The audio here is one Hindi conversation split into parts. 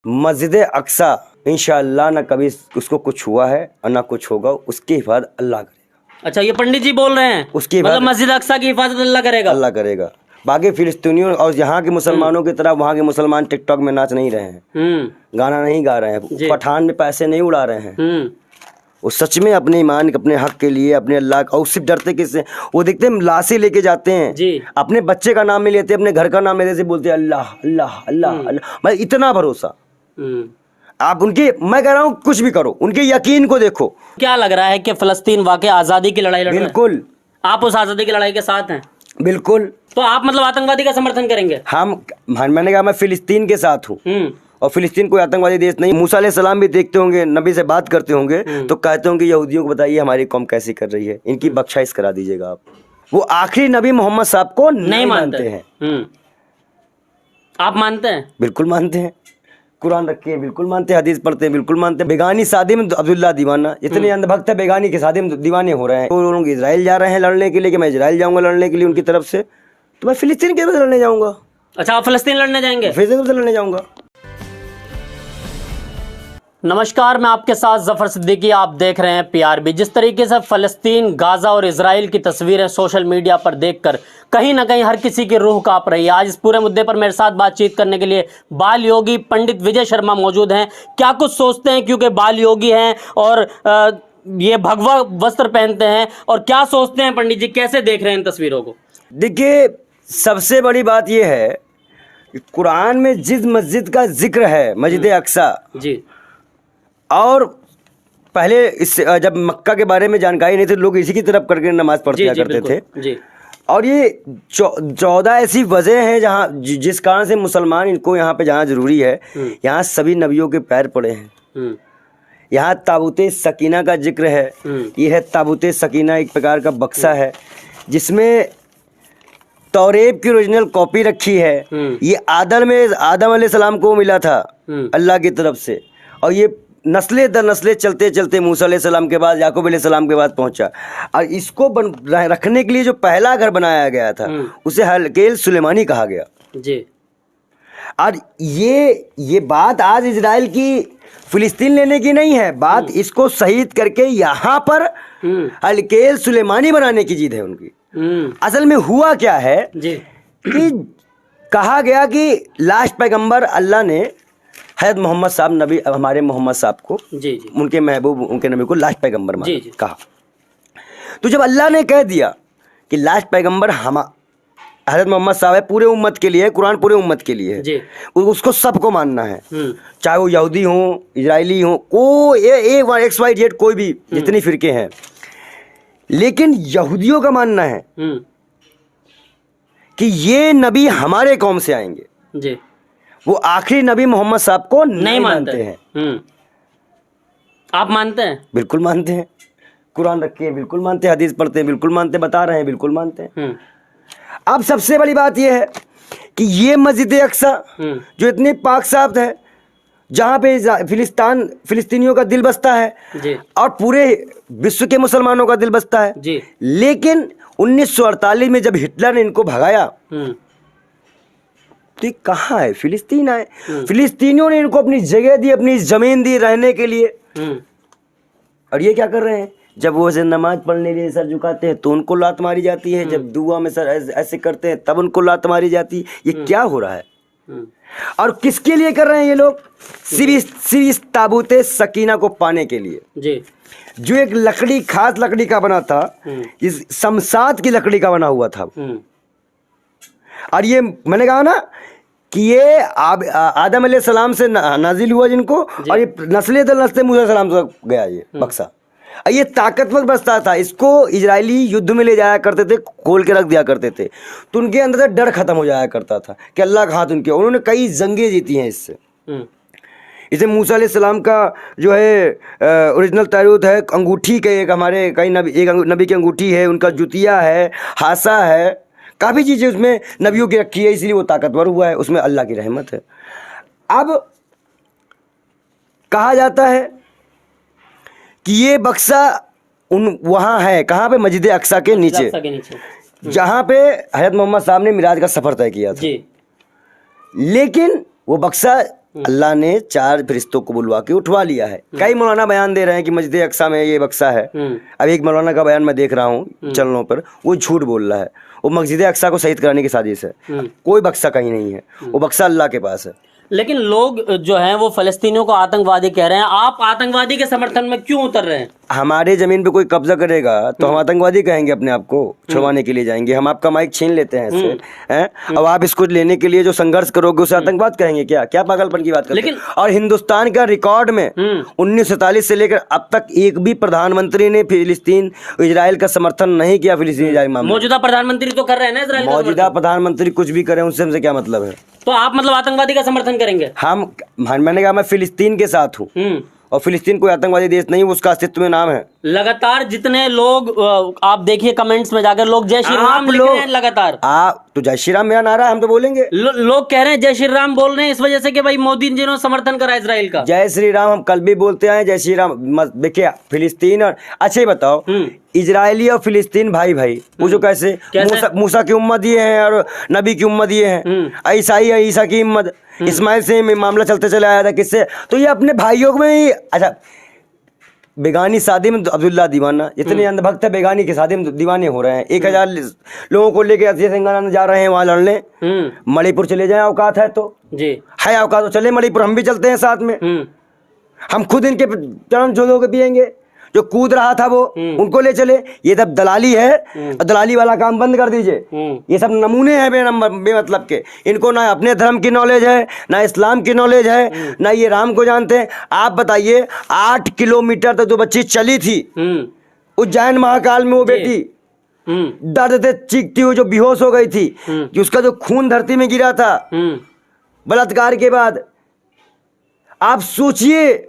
मस्जिद अक्सा इंशाअल्लाह ना कभी उसको कुछ हुआ है और ना कुछ होगा, उसकी हिफाजत अल्लाह करेगा। अच्छा, ये पंडित जी बोल रहे हैं उसकी मतलब मस्जिद अक्सा की हिफाजत अल्लाह करेगा। अल्लाह करेगा। बाकी फिलिस्तीनियों और यहाँ के मुसलमानों की तरह वहाँ के मुसलमान टिकटॉक में नाच नहीं रहे हैं, गाना नहीं गा रहे हैं, पठान में पैसे नहीं उड़ा रहे हैं। वो सच में अपने ईमान अपने हक के लिए अपने अल्लाह का, और सिर्फ डरते किससे, वो देखते हैं लाशें लेके जाते हैं जी। अपने बच्चे का नाम नहीं लेते, अपने घर का नाम लेते से बोलते हैं अल्लाह अल्लाह अल्लाह अल्लाह। मतलब इतना भरोसा आप उनकी, मैं कह रहा हूँ कुछ भी करो, उनके यकीन को देखो। क्या लग रहा है कि फलस्तीन वाकई आज़ादी की लड़ाई लड़ रहा है? बिल्कुल, आप उस आज़ादी की लड़ाई के साथ हैं? बिल्कुल। तो आप मतलब आतंकवादी का समर्थन करेंगे? मैंने कहा मैं फिलिस्तीन के साथ हूँ, और फिलिस्तीन कोई आतंकवादी देश नहीं। मूसा अलैहिस्सलाम भी देखते होंगे, नबी से बात करते होंगे तो कहते होंगे यहूदियों को बताइए हमारी कौम कैसी कर रही है, इनकी बख्शाइश करा दीजिएगा आप। वो आखिरी नबी मोहम्मद साहब को नहीं मानते हैं। आप मानते हैं? बिल्कुल मानते हैं। कुरान रखे हैं, बिल्कुल मानते हैं। हदीस पढ़ते हैं, बिल्कुल मानते हैं। बेगानी शादी में अब्दुल्ला दीवाना, इतने अंधभक्त है बेगानी की शादी में दीवाने हो रहे हैं। वो लोग इजराइल जा रहे हैं लड़ने के लिए कि मैं इजराइल जाऊंगा लड़ने के लिए उनकी तरफ से, तो मैं फिलिस्तीन की तरफ से लड़ने जाऊंगा। अच्छा, आप फिलिस्तीन लड़ने जाएंगे? फिलिस्तीन से लड़ने जाऊंगा। नमस्कार, मैं आपके साथ जफर सिद्दीकी, आप देख रहे हैं पीआरबी। जिस तरीके से फ़लस्तीन, गाज़ा और इजराइल की तस्वीरें सोशल मीडिया पर देखकर कहीं ना कहीं हर किसी की रूह कांप रही है। आज इस पूरे मुद्दे पर मेरे साथ बातचीत करने के लिए बाल योगी पंडित विजय शर्मा मौजूद हैं। क्या कुछ सोचते हैं, क्योंकि बाल योगी हैं और ये भगवा वस्त्र पहनते हैं, और क्या सोचते हैं पंडित जी, कैसे देख रहे हैं इन तस्वीरों को? देखिए, सबसे बड़ी बात यह है कि कुरान में जिस मस्जिद का जिक्र है, मस्जिद अक्सा जी, और पहले इस जब मक्का के बारे में जानकारी नहीं थी, लोग इसी की तरफ करके नमाज पढ़ते करते थे जी। और ये 14 ऐसी वजह हैं जहाँ जिस कारण से मुसलमान इनको यहाँ पे जाना जरूरी है। यहाँ सभी नबियों के पैर पड़े हैं। यहाँ ताबूते सकीना का जिक्र है। ये है ताबूते सकीना, एक प्रकार का बक्सा है जिसमें तौरेब की ओरिजिनल कॉपी रखी है। ये आदम अलैहिस्सलाम को मिला था अल्लाह की तरफ से, और ये नस्ले दर नस्ले चलते चलते मूसा अलैहिस्सलाम के बाद याकूब अलैहिस्सलाम के बाद पहुंचा। और इसको रखने के लिए जो पहला घर बनाया गया था उसे हलकेल सुलेमानी कहा गया जी। और ये बात आज इजराइल की फिलिस्तीन लेने की नहीं है, बात इसको शहीद करके यहाँ पर हलकेल सुलेमानी बनाने की जिद है उनकी। असल में हुआ क्या है जी, कि कहा गया कि लास्ट पैगंबर अल्लाह ने हज़रत मोहम्मद साहब, नबी हमारे मोहम्मद साहब को जी, उनके महबूब, उनके नबी को लास्ट पैगंबर माना कहा। तो जब अल्लाह ने कह दिया कि लास्ट पैगंबर हज़रत मोहम्मद साहब है, पूरे उम्मत के लिए, कुरान पूरे उम्मत के लिए है, उसको सबको मानना है, चाहे वो यहूदी हो, इजरायली हो, कोई XYZ कोई भी, जितनी फिरके हैं। लेकिन यहूदियों का मानना है कि ये नबी हमारे कौम से आएंगे जी। वो आखिरी नबी मोहम्मद साहब को नहीं मानते हैं। आप मानते हैं? बिल्कुल मानते हैं। कुरान रखे हैं, बिल्कुल मानते हैं। हदीस पढ़ते हैं, बिल्कुल मानते हैं। बता रहे हैं, बिल्कुल मानते हैं। अब सबसे बड़ी बात यह है कि ये मस्जिद अक्सा जो इतनी पाक साफ है, जहाँ पे फिलिस्तीनियों का दिल बसता है जी, और पूरे विश्व के मुसलमानों का दिल बसता है जी। लेकिन 1948 में जब हिटलर ने इनको भगाया तो कहाँ है? फिलिस्तीन आए। फिलिस्तीनियों ने इनको अपनी जगह दी, अपनी जमीन दी रहने के लिए। और ये क्या कर रहे हैं? जब वो ऐसे नमाज पढ़ने के लिए सर झुकाते हैं तो उनको लात मारी जाती है, जब दुआ में सर ऐसे करते हैं तब उनको लात मारी जाती है। ये क्या हो रहा है? और किसके लिए कर रहे हैं ये लोग? सिर्फ इस ताबूते सकीना को पाने के लिए जी। जो एक लकड़ी, खास लकड़ी का बना था, इस शमशाद की लकड़ी का बना हुआ था। और ये मैंने कहा ना कि ये आदम अलैहिस्सलाम से नाजिल हुआ जिनको, और ये नस्ले दर नस्ले मूसा अलैहिस्सलाम तक गया ये बक्सा। ये ताकतवर बस्ता था, इसको इजरायली युद्ध में ले जाया करते थे, खोल के रख दिया करते थे, तो उनके अंदर से डर खत्म हो जाया करता था कि अल्लाह का हाथ उनके। उन्होंने कई जंगें जीती हैं इससे। इसे मूसा अलैहिस्सलाम का जो है ओरिजिनल तारूत है, अंगूठी के एक हमारे कई नबी की अंगूठी है, उनका जुतिया है, हासा है, काफ़ी चीज़ें उसमें नबियों की रखी है, इसलिए वो ताकतवर हुआ है, उसमें अल्लाह की रहमत है। अब कहा जाता है कि ये बक्सा वहाँ है, कहाँ पे? मस्जिद अक्सा के नीचे, जहाँ पे हज़रत मोहम्मद साहब ने मिराज का सफ़र तय किया था। लेकिन वो बक्सा अल्लाह ने 4 फरिश्तों को बुलवा के उठवा लिया है। कई मौलाना बयान दे रहे हैं कि मस्जिद अक्सा में ये बक्सा है। अब एक मौलाना का बयान मैं देख रहा हूँ चैनलों पर, वो झूठ बोल रहा है। वो मस्जिद अक्सा को शहीद कराने की साजिश है। कोई बक्सा कहीं नहीं है, वो बक्सा अल्लाह के पास है। लेकिन लोग जो हैं वो फलस्तीनियों को आतंकवादी कह रहे हैं, आप आतंकवादी के समर्थन में क्यों उतर रहे हैं? हमारे जमीन पे कोई कब्जा करेगा तो हम आतंकवादी कहेंगे, अपने आप को छुड़वाने के लिए जाएंगे। हम आपका माइक छीन लेते हैं इससे, हैं? अब आप इसको लेने के लिए जो संघर्ष करोगे उसे आतंकवाद कहेंगे क्या? क्या पागलपन की बात करते हैं? और हिंदुस्तान का रिकॉर्ड में 1947 से लेकर अब तक एक भी प्रधानमंत्री ने फिलिस्तीन इजराइल का समर्थन नहीं किया। फिलिस्तीन इजराइल मामले मौजूदा प्रधानमंत्री तो कर रहे हैं ना इजराइल का समर्थन। मौजूदा प्रधानमंत्री कुछ भी करें उससे हमसे क्या मतलब है? तो आप मतलब आतंकवादी का समर्थन करेंगे? मैंने कहा मैं फिलिस्तीन के साथ हूँ, और फिलिस्तीन कोई आतंकवादी देश नहीं, उसका अस्तित्व में नाम है। लगातार जितने लोग आप देखिए कमेंट्स में जाकर लोग जय श्री राम लिख रहे हैं लगातार। आप तो जय श्री राम मेरा नारा है, हम तो बोलेंगे। लोग कह रहे हैं जय श्री राम बोल रहे हैं इस वजह से कि भाई मोदी जी ने समर्थन करा इजराइल का। जय श्री राम हम कल भी बोलते हैं, जय श्री राम। देखिए फिलिस्तीन और अच्छा ही बताओ, इजरायली और फिलिस्तीन भाई भाई पूछो कैसे? मूसा की उम्मत ये है और नबी की उम्मत ये है। ईसाई है, ईसा की उम्मत। इस्माइल से मामला चलते चले आया था, किससे? तो ये अपने भाइयों में ही। अच्छा, बेगानी शादी में अब्दुल्ला दीवाना, इतने अंधभक्त है, बेगानी की शादी में दीवाने हो रहे हैं। 1000 लोगों को लेकर अजय सिंह जा रहे हैं वहां लड़ने। मणिपुर चले जाए, औकात है तो जी है, औकात तो चले मणिपुर, हम भी चलते हैं साथ में। हम खुद इनके चरण छू के पियेंगे। जो कूद रहा था वो उनको ले चले। ये सब दलाली है, और दलाली वाला काम बंद कर दीजिए। ये सब नमूने हैं बेमतलब के। इनको ना अपने धर्म की नॉलेज है, ना इस्लाम की नॉलेज है, ना ये राम को जानते हैं। आप बताइए 8 किलोमीटर तक जो बच्ची चली थी उज्जैन महाकाल में, वो बेटी दर्द से चीखती हुई जो बेहोश हो गई थी, कि उसका जो खून धरती में गिरा था बलात्कार के बाद। आप सोचिए,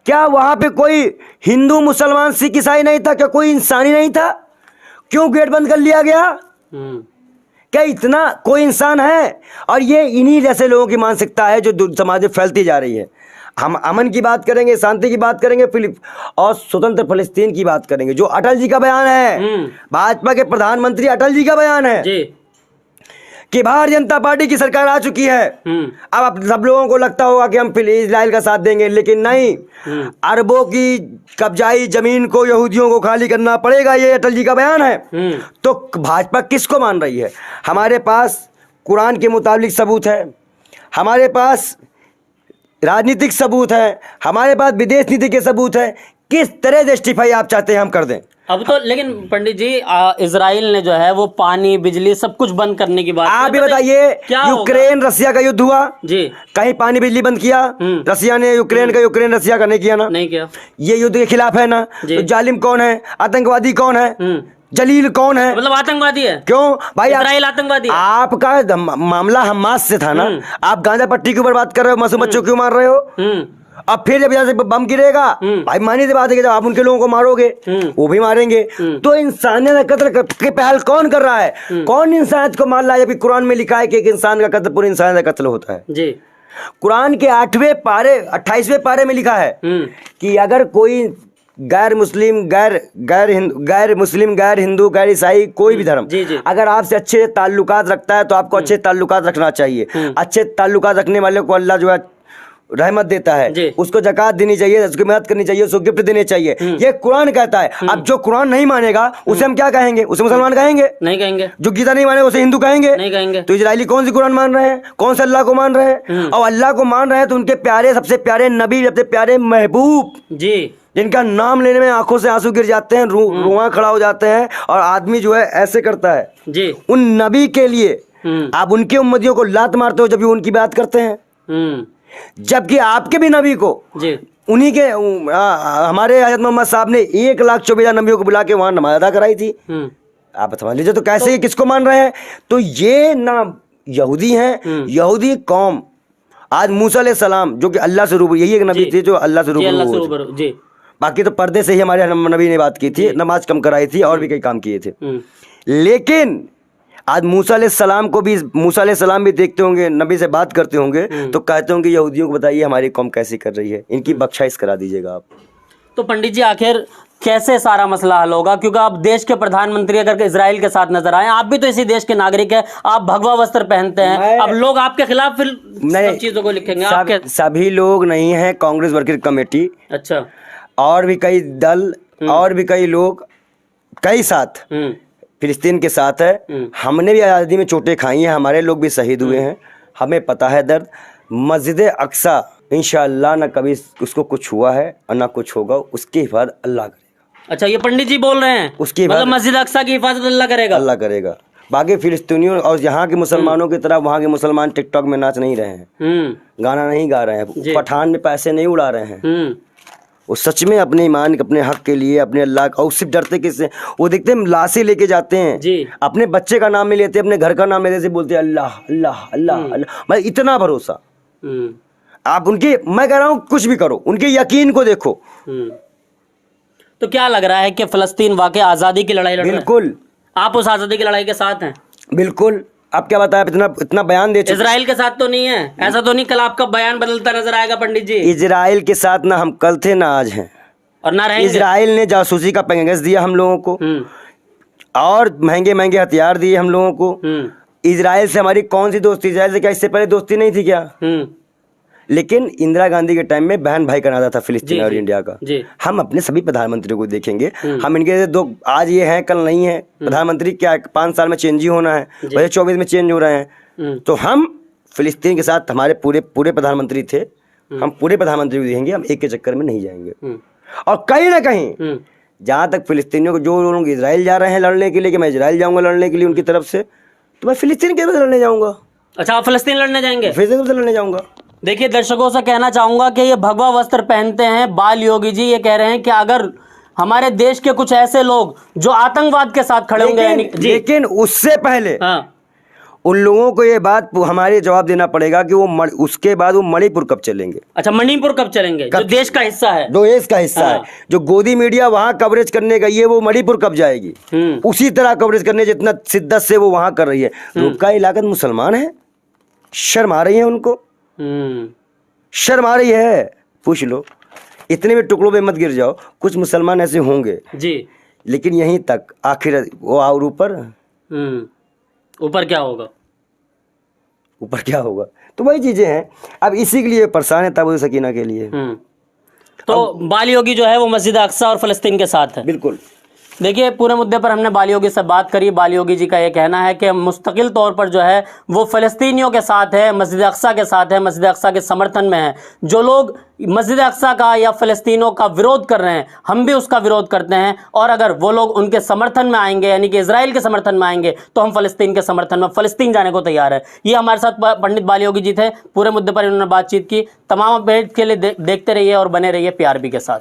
क्या वहां पे कोई हिंदू मुसलमान सिख ईसाई नहीं था? क्या कोई इंसानी नहीं था? क्यों गेट बंद कर लिया गया? क्या इतना कोई इंसान है? और ये इन्हीं जैसे लोगों की मानसिकता है जो समाज में फैलती जा रही है। हम अमन की बात करेंगे, शांति की बात करेंगे, और स्वतंत्र फिलिस्तीन की बात करेंगे, जो अटल जी का बयान है, भाजपा के प्रधानमंत्री अटल जी का बयान है कि भारतीय जनता पार्टी की सरकार आ चुकी है। अब सब लोगों को लगता होगा कि हम इजराइल का साथ देंगे, लेकिन नहीं। अरबों की कब्जाई जमीन को यहूदियों को खाली करना पड़ेगा, ये अटल जी का बयान है। तो भाजपा किसको मान रही है? हमारे पास कुरान के मुताबिक सबूत है, हमारे पास राजनीतिक सबूत है, हमारे पास विदेश नीति के सबूत है। किस तरह जस्टिफाई आप चाहते हैं हम कर दें? अब तो लेकिन पंडित जी इजराइल ने जो है वो पानी बिजली सब कुछ बंद करने की बात। आप भी बताइए, यूक्रेन रसिया का युद्ध हुआ जी, कहीं पानी बिजली बंद किया रसिया ने? यूक्रेन रसिया का नहीं किया ना, नहीं किया। ये युद्ध के खिलाफ है ना? तो जालिम कौन है? आतंकवादी कौन है? जलील कौन है? मतलब आतंकवादी है। क्यों भाई? इजराइल आतंकवादी है। आपका मामला हमास से था ना, आप गांजा पट्टी के ऊपर बात कर रहे हो, मासूम बच्चों क्यों मार रहे हो? अब फिर जब यहाँ से बम गिरेगा, भाई मानी सी बात है कि जब आप उनके लोगों को मारोगे वो भी मारेंगे। तो इंसानियत का कत्ल के पहल कौन कर रहा है? कौन इंसानियत को मार रहा है? जबकि कुरान में लिखा है कि एक इंसान का कत्ल पूरी इंसानियत का कत्ल होता है जी। कुरान के 8वें पारे 28वें पारे में लिखा है कि अगर कोई गैर मुस्लिम, गैर हिंदू, गैर ईसाई, कोई भी धर्म अगर आपसे अच्छे ताल्लुकात रखता है तो आपको अच्छे ताल्लुकात रखना चाहिए। अच्छे ताल्लुकात रखने वाले को अल्लाह जो है रहमत देता है, उसको ज़कात देनी चाहिए, उसकी मदद करनी चाहिए, उसको गिफ्ट देने चाहिए। ये कुरान कहता है। अब जो कुरान नहीं मानेगा उसे हम क्या कहेंगे? उसे मुसलमान कहेंगे? नहीं कहेंगे। जो गीता नहीं मानेगा उसे हिंदू कहेंगे? नहीं कहेंगे। तो इजरायली कौन सी कुरान मान रहे हैं? कौन से अल्लाह को मान रहे हैं? और अल्लाह को मान रहे हैं तो उनके प्यारे, सबसे प्यारे नबी, सबसे प्यारे महबूब जी, जिनका नाम लेने में आंखों से आंसू गिर जाते हैं, रुआं खड़ा हो जाते हैं, और आदमी जो है ऐसे करता है जी। उन नबी के लिए आप उनके उम्मतियों को लात मारते हो जब उनकी बात करते हैं, जबकि आपके भी नबी को जी उन्हीं के हमारे हज़रत मोहम्मद साहब ने 1,24,000 नबियों को बुला के वहां नमाज अदा कराई थी। आप समझ लीजिए। तो कैसे ये किसको मान रहे हैं? तो ये ना यहूदी हैं, यहूदी कौम। आज मूसा अलैहिस्सलाम जो कि अल्लाह से रूबरू, यही एक नबी थे जो अल्लाह से रूबरू जी। बाकी तो पर्दे से ही हमारे नबी ने बात की थी, नमाज कम कराई थी, और भी कई काम किए थे। लेकिन आज मूसा अलैहिस्सलाम भी देखते होंगे, नबी से बात करते होंगे तो कहते होंगे यहूदियों को बताइए हमारी कौम कैसी कर रही है, इनकी बख्शाइश करा दीजिएगा आप। तो पंडित जी आखिर कैसे सारा मसला हल होगा? क्योंकि आप देश के प्रधानमंत्री अगर इजराइल के साथ नजर आए, आप भी तो इसी देश के नागरिक हैं, आप भगवा वस्त्र पहनते हैं, अब लोग आपके खिलाफ फिर सब चीजों को लिखेंगे। आपके सभी लोग नहीं है, कांग्रेस वर्किंग कमेटी, अच्छा, और भी कई दल और भी कई लोग कई साथ फिलिस्तीन के साथ है। हमने भी आज़ादी में चोटें खाई हैं, हमारे लोग भी शहीद हुए हैं, हमें पता है दर्द। मस्जिद अक्सा इंशाअल्लाह ना कभी उसको कुछ हुआ है और ना कुछ होगा, उसकी हिफाजत अल्लाह करेगा। अच्छा, ये पंडित जी बोल रहे हैं, उसकी मतलब मस्जिद अक्सा की हिफाजत अल्लाह करेगा? अल्लाह करेगा। बाकी फिलिस्तीनियों और यहाँ के मुसलमानों की तरह वहाँ के मुसलमान टिकटॉक में नाच नहीं रहे हैं, गाना नहीं गा रहे हैं, पठान में पैसे नहीं उड़ा रहे हैं। वो सच में अपने ईमान, अपने हक के लिए, अपने अल्लाह का, और सिर्फ डरते किससे? वो देखते हैं लाशें लेके जाते हैं जी, अपने बच्चे का नाम नहीं लेते, अपने घर का नाम लेते से बोलते हैं अल्लाह अल्लाह अल्लाह अल्लाह। मतलब इतना भरोसा। आप उनके, मैं कह रहा हूँ कुछ भी करो, उनके यकीन को देखो। तो क्या लग रहा है कि फलस्तीन वाकई आज़ादी की लड़ाई लड़ रहा है? बिल्कुल। आप उस आज़ादी की लड़ाई के साथ हैं? बिल्कुल। आप क्या बताया, इतना बयान दे चुके। इजराइल के साथ तो नहीं है, ऐसा तो नहीं कल आपका बयान बदलता नजर आएगा पंडित जी? इजराइल के साथ ना हम कल थे ना आज हैं, और ना रहेंगे। इजराइल ने जासूसी का पैकेज दिया हम लोगों को, और महंगे महंगे हथियार दिए हम लोगों को। इजराइल से हमारी कौन सी दोस्ती? इजराइल से क्या इससे पहले दोस्ती नहीं थी क्या? लेकिन इंदिरा गांधी के टाइम में बहन भाई का नाता था फिलिस्तीन और इंडिया का। हम अपने सभी प्रधानमंत्रियों को देखेंगे, हम इनके दो आज ये हैं कल नहीं है प्रधानमंत्री, क्या 5 साल में चेंज ही होना है, वैसे 24 में चेंज हो रहे हैं। तो हम फिलिस्तीन के साथ, हमारे पूरे प्रधानमंत्री थे, हम पूरे प्रधानमंत्री को देखेंगे, हम एक के चक्कर में नहीं जाएंगे। और कहीं ना कहीं जहाँ तक फिलिस्तीनियों को, जो लोग इजराइल जा रहे हैं लड़ने के लिए कि मैं इजराइल जाऊंगा लड़ने के लिए उनकी तरफ से, तो मैं फिलिस्तीन के तरफ लड़ने जाऊंगा। अच्छा, आप फिलिस्तीन लड़ने जाएंगे? फिलिस्तीन से लड़ने जाऊंगा। देखिए, दर्शकों से कहना चाहूंगा कि ये भगवा वस्त्र पहनते हैं बाल योगी जी, ये कह रहे हैं कि अगर हमारे देश के कुछ ऐसे लोग जो आतंकवाद के साथ खड़े होंगे, लेकिन उससे पहले उन लोगों को ये बात हमारे जवाब देना पड़ेगा कि वो उसके बाद वो मणिपुर कब चलेंगे। अच्छा, मणिपुर कब चलेंगे? जो देश का हिस्सा है, जो देश का हिस्सा है, जो गोदी मीडिया वहां कवरेज करने गई है, वो मणिपुर कब जाएगी? उसी तरह कवरेज करने जितना शिद्दत से वो वहां कर रही है। रुका इलाका मुसलमान है, शर्म आ रही है उनको, शर्म आ रही है, पूछ लो। इतने में टुकड़ों में मत गिर जाओ, कुछ मुसलमान ऐसे होंगे जी, लेकिन यहीं तक। आखिर वो और ऊपर ऊपर क्या होगा? ऊपर क्या होगा? तो वही चीजें हैं। अब इसी के लिए परेशान है ताबूत सकीना के लिए। तो बाल योगी जो है वो मस्जिद अक्सा और फलस्तीन के साथ है। बिल्कुल। देखिए, पूरे मुद्दे पर हमने बाल योगी से बात करी। बाल योगी जी का ये कहना है कि मुस्तकिल तौर पर जो है वो फ़लस्तीनियों के साथ है, मस्जिद अक्सा के साथ है, मस्जिद अक्सा के समर्थन में है। जो लोग मस्जिद अक्सा का या फ़लस्तीनों का विरोध कर रहे हैं, हम भी उसका विरोध करते हैं, और अगर वो लोग उनके समर्थन में आएंगे, यानी कि इजराइल के समर्थन में आएंगे, तो हम फ़लस्तीन के समर्थन में फ़लस्तीन जाने को तैयार है। ये हमारे साथ पंडित बाल योगी जी थे। पूरे मुद्दे पर इन्होंने बातचीत की। तमाम अपडेट के लिए देखते रहिए और बने रहिए PRB के साथ।